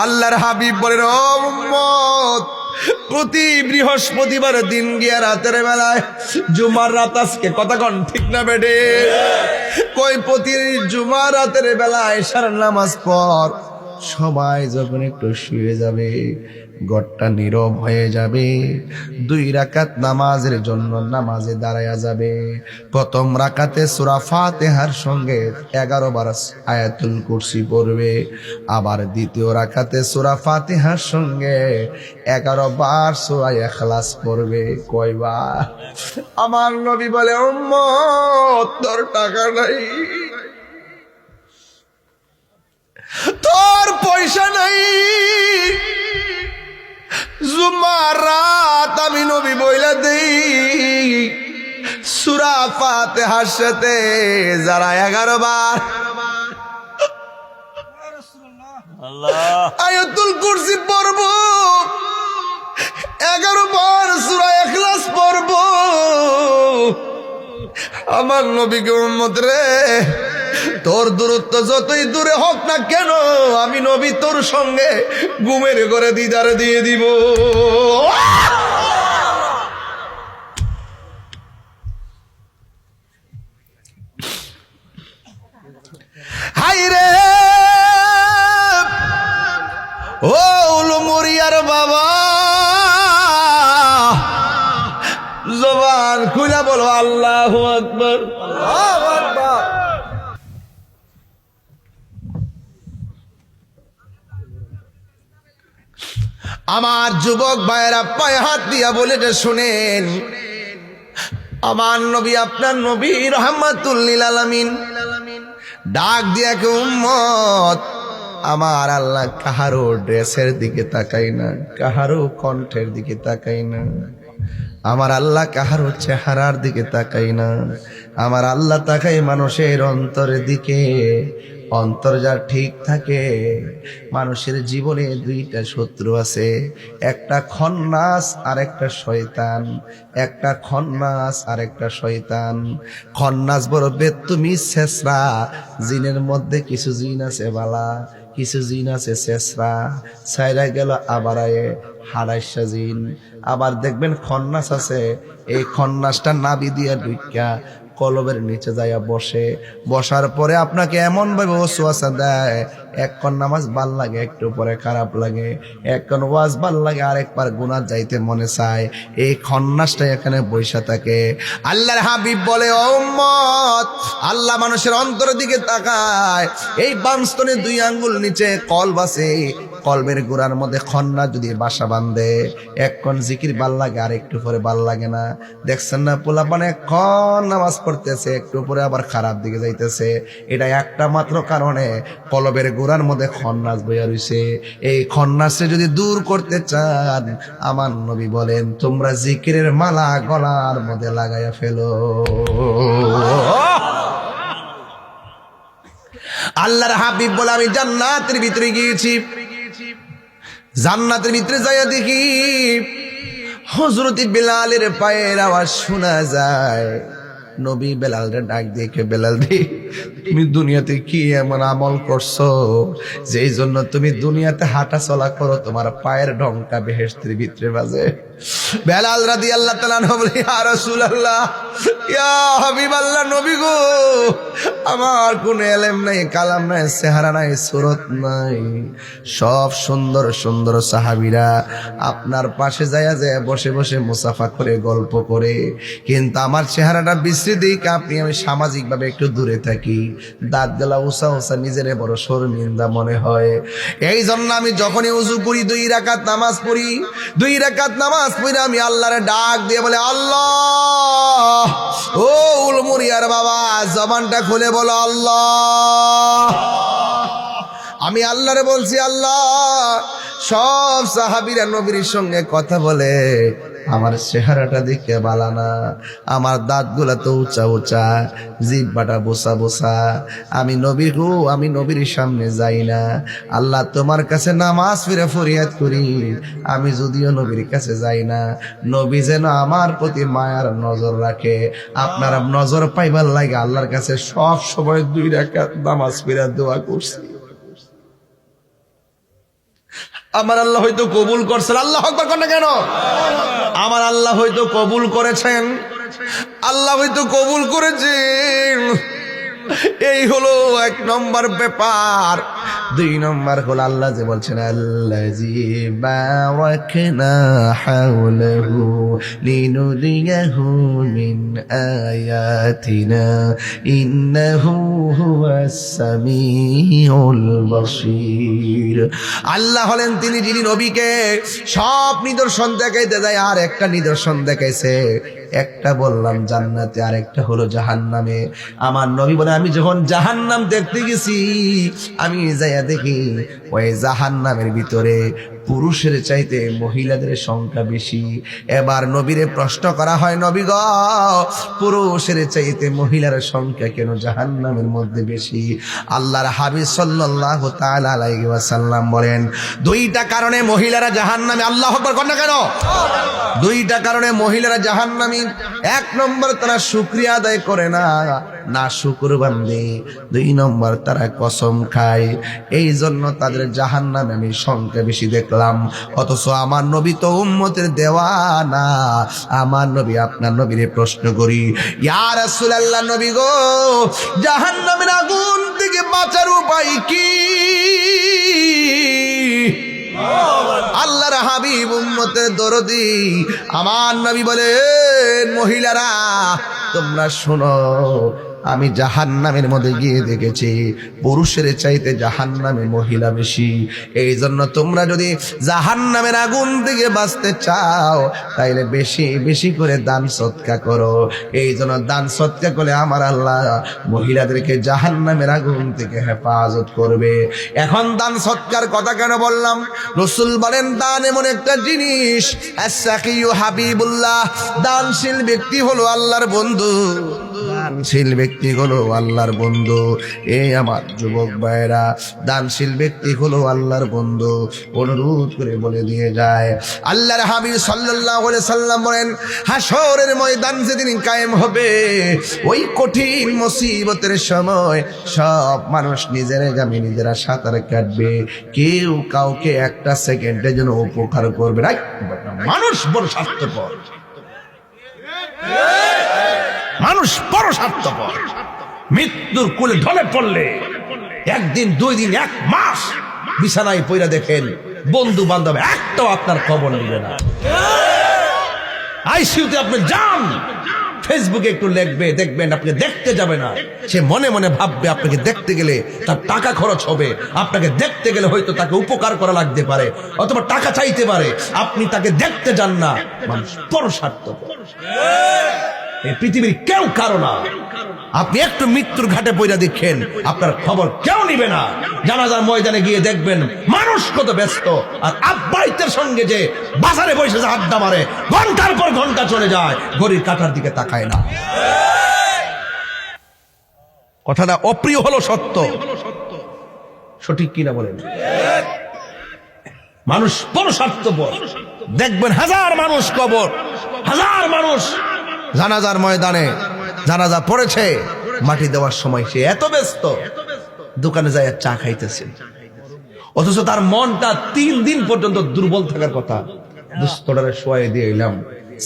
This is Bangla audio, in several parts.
আল্লাহর হাবিব বলেন, ও উম্মত, প্রতি বৃহস্পতিবার দিন গিয়া রাতের বেলায় জুমার রাত, আজকে কথা কন ঠিক না বেডে, কই প্রতি জুমার রাতের বেলায় এশার নামাজ পর সবাই যখন একটু শুয়ে যাবে, ঘরটা নীরব হয়ে যাবে, 2 রাকাত নামাজের জন্য নামাজে দাঁড়ায়া যাবে। প্রথম রাকাতে সূরা ফাতিহার সঙ্গে 11 বার আয়াতুল কুরসি পড়বে, আবার দ্বিতীয় রাকাতে সূরা ফাতিহার সঙ্গে 11 বার সূরা ইখলাস পড়বে। কয়বার? আমার নবী বলে, উম্মত, তোর টাকা নাই, তোর পয়সা নাই, জুমার রাত আমি নবী বইলা দেই, সূরা ফাতিহার সাথে যারা 11 বার আয়াতুল কুরসি পড়ব, 11 বার সূরা ইখলাস পড়ব, আমার নবীকে উম্মত রে, তোর দূরত্ব যতই দূরে হোক না কেন, আমি নবী তোর সঙ্গে ঘুমের ঘরে দিদার দিয়ে দিব। হাই রে ও উলুমুরিয়ার বাবা, জবান খুলে বলো আল্লাহু আকবার। আল্লাহু আকবার। আমার যুবক ভাইয়েরা পায়ে হাত দিয়া বলে শুনেন, আমার নবী, আপনার নবী রাহমাতুল লিল আলামিন ডাক দিয়া কে, উম্মত, আমার আল্লাহ কাহারো ড্রেসের দিকে তাকাই না, কাহারো কণ্ঠের দিকে তাকাই না, আমার আল্লাহ কাহারো চেহারার দিকে তাকাই না, আমার আল্লাহ তাকাই মানুষের অন্তরের দিকে। অন্তর যার ঠিক থাকে, মানুষের জীবনে 2টা শত্রু আছে, একটা খন্নাস আর একটা শয়তান, একটা খন্নাস আর একটা শয়তান। খন্নাস বড় বেত্তুমি ছেসরা, জিনের মধ্যে কিছু জিন আছে বালা, কিছু জিন আছে ছেসরা, ছাইরা গেল আবার হারাইশা জিন। আবার দেখবেন খন্নাস আছে, এই খন্নাসটা নাবি দিয়া ঢুইকা কলবের নিচে যাইয়া বসে, বসার পরে আপনাকে এমন ভাবে ওয়াসওয়াসা দেয়, একক্ষণ নামাজ ভাল লাগে, একটু পরে খারাপ লাগে, একক্ষণ ওয়াজ ভাল লাগে, আরেকবার গুনাহ যাইতে মনে চায়। এই খন্নাসটা এখানে বৈশা থাকে। আল্লাহর হাবিব বলে, ও উম্মত, আল্লাহ মানুষের অন্তরের দিকে তাকায়, এই বামস্তনে 2 আঙ্গুল নিচে কলব আছে, কলবের গোড়ার মধ্যে খন্নাস যদি বাসা বাঁধে, একক্ষণ জিকির ভাল লাগে, আর একটু পরে ভাল লাগে না। দেখছেন না, পোলাপান এখন নামাজ পড়তেছে, একটু পরে আবার খারাপ দিকে যাইতেছে। এটা একটা মাত্র কারণে, কলবের গোড়ার মধ্যে খন্নাস বইয়া রইছে। এই খন্নাসে যদি দূর করতে চান, আমার নবী বলেন, তোমরা জিকিরের মালা গলার মধ্যে লাগাইয়া ফেলো। আল্লাহর হাবিব বলে, আমি জান্নাতের ভিতরে গিয়েছি, জান্নাতের ভিতরে যাইয়া দেখি হযরত বেলালের পায়ের আওয়াজ শোনা যায়। নবী বেলালরে ডাক দিয়ে, কে বেলাল দি, তুমি দুনিয়াতে কি এমন আমল করছো যেই জন্য তুমি দুনিয়াতে হাঁটা চলা করো, তোমার পায়ের ঢংটা বেহেশতের ভিতরে বাজে? বেলাল রাদিয়াল্লাহু তাআলা বলে, ইয়া রাসূলুল্লাহ, ইয়া হাবিবাল্লাহ, নবী গো, আমার কোনো ইলম নাই, কালাম নাই, চেহারা নাই, সুরত নাই। সব সুন্দর সুন্দর সাহাবীরা আপনার পাশে যায়া যায় বসে বসে মুসাফা করে, গল্প করে, কিন্তু আমার চেহারাটা বিশ্রী দিক, আমি সামাজিক ভাবে একটু দূরে থাকি, দাঁত গলা উঁচা উঁচা, নিজের বড় শর্মিন্দা মনে হয়। এই জন্য আমি যখনই উযু করি, 2 রাকাত নামাজ পড়ি, 2 রাকাত নামাজ পড়ে আমি আল্লাহরে ডাক দিয়ে বলে, আল্লাহ, ও উলমুরিয়ার বাবা, জবানটা খুলে বলো আল্লাহ। আমি আল্লাহরে বলছি, আল্লাহ। সব সাহাবীরা নবীর সঙ্গে কথা বলে, আমার চেহারাটা দেখে বালানা, আমার দাঁতগুলা তো উঁচা উঁচা, জিহ্বাটা বোসা বোসা, আমি নবী গো, আমি নবীর সামনে যাই না। আল্লাহ, তোমার কাছে নামাজ ফিরে ফরিয়াদ করি, আমি যদিও নবীর কাছে যাই না, নবী যেন আমার প্রতি মায়ার নজর রাখে। আপনারা নজর পাইবার লাগে আল্লাহর কাছে সব সময় 2 রাকাত নামাজ ফিরে দোয়া করছি। আমার আল্লাহ হয়তো কবুল করছেন। আল্লাহু আকবার কোন কেন? আমার আল্লাহ হয়তো কবুল করেছেন, আল্লাহ হয়তো কবুল করেছেন। এই হলো 1 নম্বর ব্যাপার। 2 নম্বর হলো আল্লাহ যে বলছেন আল্লাযী বারাকনা হাওলাহু লিনুরিয়াহু মিন আয়াতিনা ইন্নাহু হুয়াস সামিউল বাসীর। আল্লাহ হলেন তিনি যিনি নবীকে সব নিদর্শন দেখাইতে যায়, আর একটা নিদর্শন দেখাইছে। একটা বললাম জান্নাতে, আর একটা হলো জাহান্নামে। আমার নবী বলে আমি যখন জাহান্নাম দেখতে গেছি, আমি যাইয়া দেখি ওই জাহান্নামের ভিতরে পুরুষের চাইতে মহিলাদের সংখ্যা বেশি। এবার নবীরে প্রশ্ন করা হয়, নবী গো, পুরুষের চাইতে মহিলার সংখ্যা কেন জাহান্নামের মধ্যে বেশি? আল্লাহর হাবিব সাল্লাল্লাহু তাআলা আলাইহি ওয়াসাল্লাম বলেন 2টা কারণে মহিলারা জাহান্নামে। আল্লাহু আকবার কোন কেন? 2টা কারণে মহিলারা জাহান্নামী। 1 নম্বর তারা শুকরিয়া আদায় করে না, না শুকরবান্দি। 2 নম্বর তারা কসম খায়, এই জন্য তাদের জাহান্নামে আমি সংখ্যা বেশি দেখলাম। অথচ আমার নবী তো উম্মতের দেওয়ানা। আমার নবী আপনার নবীরে প্রশ্ন করি, ইয়া রাসূলুল্লাহ, নবী গো, জাহান্নামের আগুন থেকে বাঁচার উপায় কি? আল্লাহর হাবিব উম্মতের দরদি আমার নবী বলেন, মহিলারা তোমরা শোনো, আমি জাহান্নামের মধ্যে গিয়ে দেখেছি পুরুষের চাইতে জাহান্নামে মহিলা বেশি। এই জন্য তোমরা যদি জাহান্নামের আগুন থেকে বাঁচতে চাও, তাইলে বেশি বেশি করে দান সদকা করো। এই জন্য দান সদকা করে আমার আল্লাহ মহিলাদেরকে জাহান্নামের আগুন থেকে হেফাজত করবে। এখন দান সদকার কথা কেন বললাম? রাসূল বলেন দান এমন একটা জিনিস, আস-সাকিয়ু হাবিবুল্লাহ, দানশীল ব্যক্তি হলো আল্লাহর বন্ধু। দানশীল ব্যক্তি হলো আল্লাহর বন্ধু। এই আমার যুবক ভাইরা, দানশীল ব্যক্তি হলো আল্লাহর বন্ধু। অনুরোধ করে বলে দিয়ে যায়, আল্লাহর হাবিব সাল্লাল্লাহু আলাইহি সাল্লাম বলেন, হাসরের ময়দান যেদিন কায়েম হবে, ওই কঠিন মুসিবতের সময় সব মানুষ নিজের গামে নিজেরা সাঁতার কাটবে, কেউ কাউকে একটা সেকেন্ডের জন্য উপকার করবে না। মানুষ বড় স্বার্থপর, মানুষ বড় স্বার্থপর। মৃত্যুর কোলে ঢলে পড়লে 1 দিন 2 দিন 1 মাস বিছানায় পইরা দেখেন, বন্ধু বান্ধব একটাও আপনার খবর নিবে না। আইসিইউতে আপনি যান, ফেসবুকে একটু লিখবে, দেখবেন আপনি দেখতে যাবে না, সে মনে মনে ভাববে আপনাকে দেখতে গেলে তার টাকা খরচ হবে, আপনাকে দেখতে গেলে হয়তো তাকে উপকার করা লাগতে পারে, অথবা টাকা চাইতে পারে, আপনি তাকে দেখতে যান না। মানুষ বড় স্বার্থপর, এই পৃথিবীর কেউ কারো না। আপনি একটু মৃত্যুর ঘাটে পয়রা দেখেন, আপনার খবর কেউ নিবে না। জানাজার ময়দানে গিয়ে দেখবেন মানুষ কত ব্যস্ত, আর আব্বাইতের সঙ্গে যে বাজারে বসে যে আড্ডা মারে, ঘন্টার পর ঘন্টা চলে যায়, ঘড়ির কাঁটার দিকে তাকায় না। কথাটা অপ্রিয় হলো সত্য, সঠিক কিনা বলেন? মানুষ বড় স্বার্থপর। দেখবেন হাজার মানুষ কবর, হাজার মানুষ জানাজার ময়দানে জানাজা পড়েছে, মাটি দেওয়ার সময় সে এত ব্যস্ত দোকানে যায় চা খাইতেছে, অথচ তার মনটা 3 দিন পর্যন্ত দুর্বল থাকার কথা। দুস্থডারে শোয়াই দিয়ে এলাম,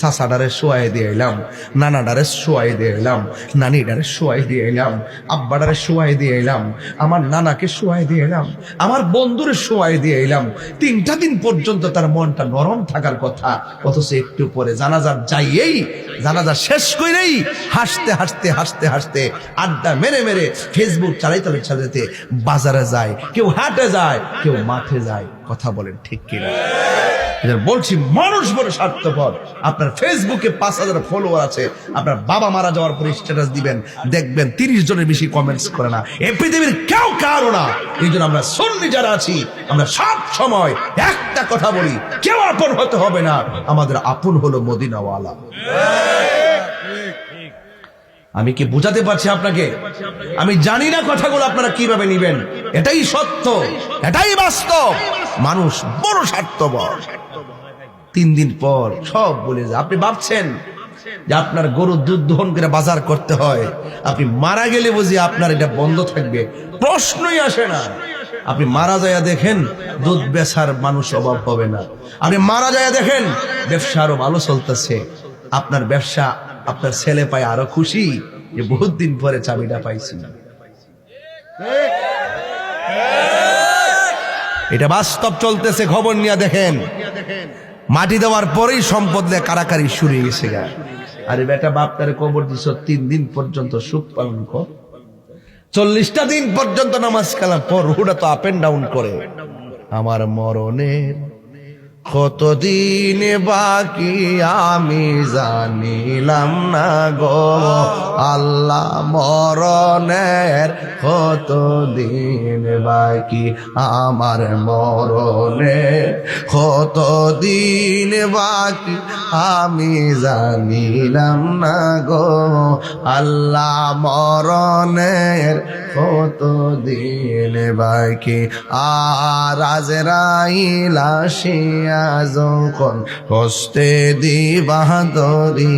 সাসাডারে শোয়াই দিয়ে এলাম, নানাডারে শোয়াই দিয়ে এলাম, নানিডারে শোয়াই দিয়ে এলাম, আব্বাডারে শোয়াই দিয়ে এলাম, আমার নানাকে শোয়াই দিয়ে এলাম, আমার বন্ধুরে শোয়াই দিয়ে এলাম। 3টা দিন পর্যন্ত তার মনটা নরম থাকার কথা, অথচ একটু পরে জানাজার যাইয়েই, জানাজা শেষ করেই হাসতে হাসতে হাসতে হাসতে আড্ডা মেরে মেরে ফেসবুক চালাইতে চালাইতে বাজারে যায়, কেউ হাটে যায়, কেউ মাঠে যায়। কথা বলেন ঠিক কিনা? বলছি মানুষ বড় স্বার্থপর। আপনার ফেসবুকে 5000 ফলোয়ার আছে, আপনার বাবা মারা যাওয়ার পর স্ট্যাটাস দিবেন, দেখবেন 30 জনের বেশি কমেন্টস করে না। এই পৃথিবীর কেউ কারো না। এই জন্য আমরা সুন্নি যারা আছি, আমরা সব সময় একটা কথা বলি, কেউ আপন হতে হবে না, আমাদের আপন হলো মদিনাওয়ালা। আমি কি বুঝাতে পারছি আপনাকে? আমি জানি না কথাগুলো আপনারা কিভাবে নিবেন, এটাই সত্য, এটাই বাস্তব। মানুষ বড় স্বার্থপর। 3 দিন পর সব বলে যায়। আপনি ভাবছেন যে আপনার গরুর দুধ দহন করে বাজার করতে হয়, আপনি মারা গেলে বুঝি আপনার এটা বন্ধ থাকবে? প্রশ্নই আসে না। আপনি মারা যায় দেখেন দুধ বেচার মানুষ অভাব হবে না। আপনি মারা যায় দেখেন ব্যবসা আরো ভালো চলতেছে। আপনার ব্যবসা আপনার ছেলে পায় আরো খুশি যে বহুত দিন পরে চাবিটা পাইছি। এটা বাস্তব চলতেছে, খবর নিয়ে দেখেন। মাটি দেওয়ার পরেই সম্পদ নিয়ে কারাকারি শুরু হয়ে গেছে গা। আরে বেটা বাপ তারে কবর দিছ 3 দিন পর্যন্ত সুখ পালন কর, 40টা দিন পর্যন্ত নামাজ কালাম পর, ওটা তো আপ এন্ড ডাউন করে। আমার মরণের কতদিন বাকি আমি জানিলাম না গো আল্লাহ, মরণের কতদিন বাকি আমার মরণের কতদিন বাকি আমি জানিলাম না গো আল্লাহ, মরণের কতদিন বাকি। আর আজরাইল আসিয়া যখন হস্তে দিবা দরি,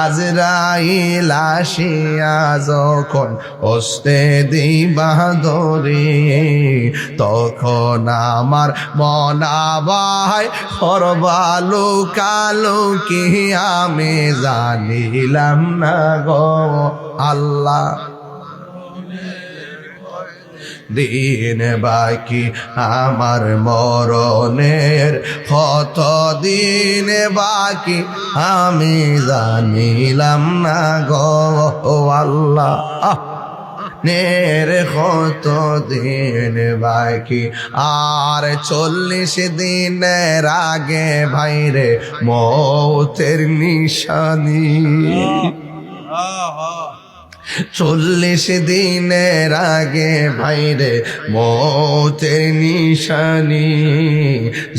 আজরাইল আসিয়া যখন হস্তে দিবা দরি, তখন আমার মনাবাই করবালু কালু কি আমি জানিলাম না গো আল্লাহ, দিন বাকি আমার মরণের কত দিন বাকি আমি জানিলাম না গো আল্লাহ, নের কত দিন বাকি। আর 40 দিনের আগে ভাইরে মৌতের নিশানি, 40 দিনের আগে ভাইরে মৌতের নিশানি,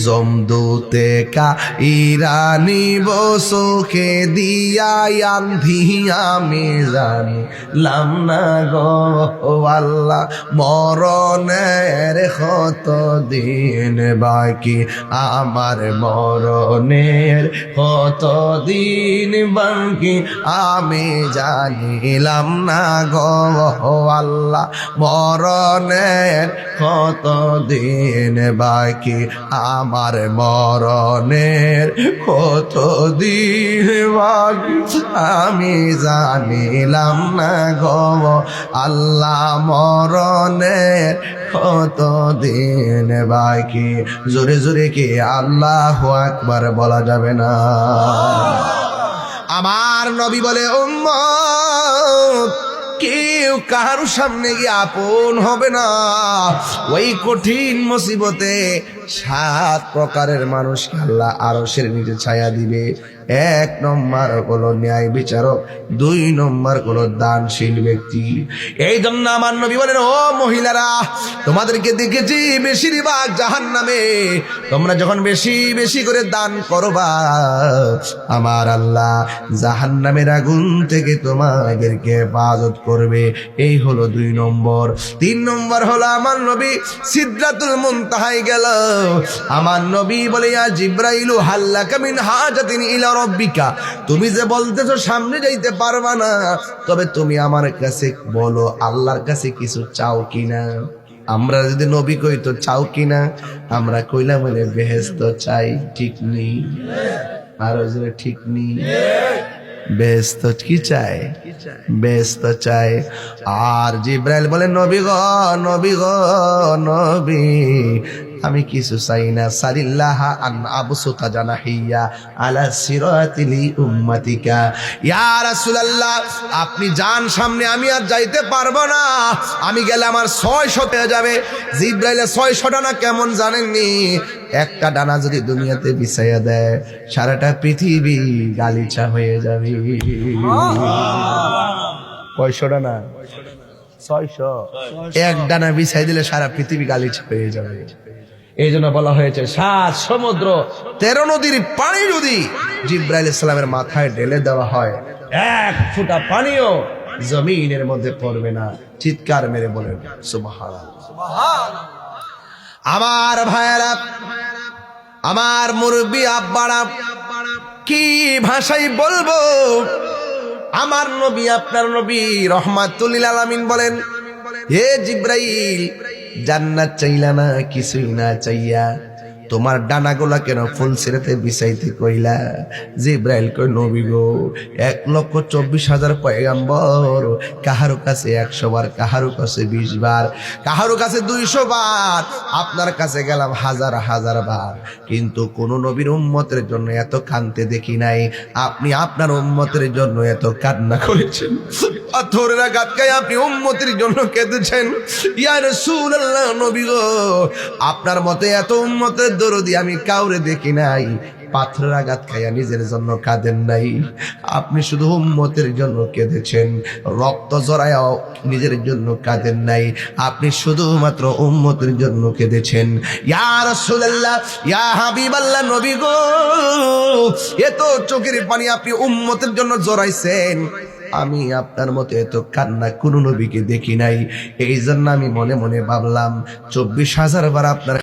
জমদূতে কা ইরানি বসুকে দিয়া আন্ধি আমি জানিলাম না গো আল্লাহ, মরণের কত দিন বাকি আমার মরণের কত দিন বাকি আমি জানিলাম না গো আল্লাহ, মরণের কত দিন বাকি আমার মরণের কত দিন বাকি আমি জানিলাম না গো আল্লাহ, মরণের কত দিন বাকি। জোরে জোরে কি আল্লাহু আকবার বলা যাবে না? আমার নবী বলে উম্মত কেউ কারো সামনে গিয়ে আপন হবে না। ওই কঠিন মুসিবতে 7 প্রকারের মানুষকে আল্লাহ আরশের নিচে ছায়া দিবে। 1 নম্বর হলো ন্যায় বিচারক, 2 নম্বর হলো দানশীল ব্যক্তি। এই জন্য আমার নবী বলেন, ও মহিলারা তোমাদেরকে দেখেছি বেশিরভাগ জাহান্নামে, তোমরা যখন বেশি বেশি করে দান করবা আমার আল্লাহ জাহান্নামের আগুন থেকে তোমাদেরকে হেফাজত করবে। এই হলো 2 নম্বর। 3 নম্বর হলো আমার নবী সিদরাতুল মুনতাহায় গেল। আমার নবী বলে, ইয়া জিব্রাইলু হাল্লাকা মিন হাজাতিন ইলা রাব্বিকা, তুমি যে বলতেছো সামনে যাইতে পারবা না, তবে তুমি আমার কাছে বলো আল্লাহর কাছে কিছু চাও কিনা। আমরা যদি নবী কই তো চাও কিনা, আমরা কইলাম বলে বেহেশত চাই, ঠিক নেই? আর ওই ঠিক নেই, বেহেশত কি চাই? বেহেশত চাই। আর জিব্রাইল বলে, নবী গো নবী গো নবী আমি কিছু চাই না, সারিল্লাহা আন আবসুতা জানাহিয়া আলা সিরাতিলি উম্মাতিকা। ইয়া রাসূলুল্লাহ আপনি যান সামনে, আমি আর যাইতে পারবো না, আমি গেলে আমার 600 হয়ে যাবে। জিব্রাইলের 600 ডানা কেমন জানেননি? একটা ডানা যদি দুনিয়াতে বিছাইয়া দেয় সারাটা পৃথিবী গালিচা হয়ে যাবে। কয়শো ডানা? 600। এক ডানা বিছাই দিলে সারা পৃথিবী গালিচা হয়ে যাবে। এই জন্য বলা হয়েছে 7 সমুদ্র 13 নদীর পানি যদি জিব্রাইল ইসলামের মাথায় ঢেলে দেওয়া হয়, 1 ফোঁটা পানিও জমিনের মধ্যে পড়বে না। চিৎকার মেরে বলেন সুবহানাল্লাহ। আমার ভাইয়েরা, আমার মুরব্বি আব্বারা, কি ভাষায় বলবো? আমার নবী আপনার নবী রহমাতুল লিল আলামিন বলেন, হে জিব্রাইল জান্নাত চাইলা না, কিছুই না চাইয়া তোমার ডানাগুলা কেন ফুল ছিঁড়েতে বিছাইতে কইলা? জিব্রাইল কই নবী গো 1,24,000 পয়গাম্বর, কাহারো কাছে 100 বার, কাহারো কাছে 20 বার, কাহারো কাছে 200 বার, আপনার কাছে গেলাম হাজার হাজার বার, কিন্তু কোন নবীর উম্মতের জন্য এত কাঁদতে দেখি নাই। আপনি আপনার উম্মতের জন্য এত কান্না করেছেন, পাথরের আঘাত খায় আপনি উম্মতের জন্য কেঁদেছেন। ইয়া রাসূলুল্লাহ, নবী গো আপনার মতে এত উম্মতের দরদি আমি কাউরে দেখি নাই। পাথরের আঘাত খাইয়া নিজের জন্য কাঁদেন নাই, আপনি শুধু উম্মতের জন্য কেঁদেছেন। রক্ত জড়ায়াও নিজের জন্য কাঁদেন নাই, আপনি শুধুমাত্র উম্মতের জন্য কেঁদেছেন। ইয়া রাসূলুল্লাহ, ইয়া হাবিবাল্লাহ, নবী গো এত চোখের পানি আপনি উম্মতের জন্য জড়াইছেন, আমি আপনার মতো এত কান্না কোন নবীকে দেখি নাই। এই জন্য আমি মনে মনে ভাবলাম 24,000 বার আপনার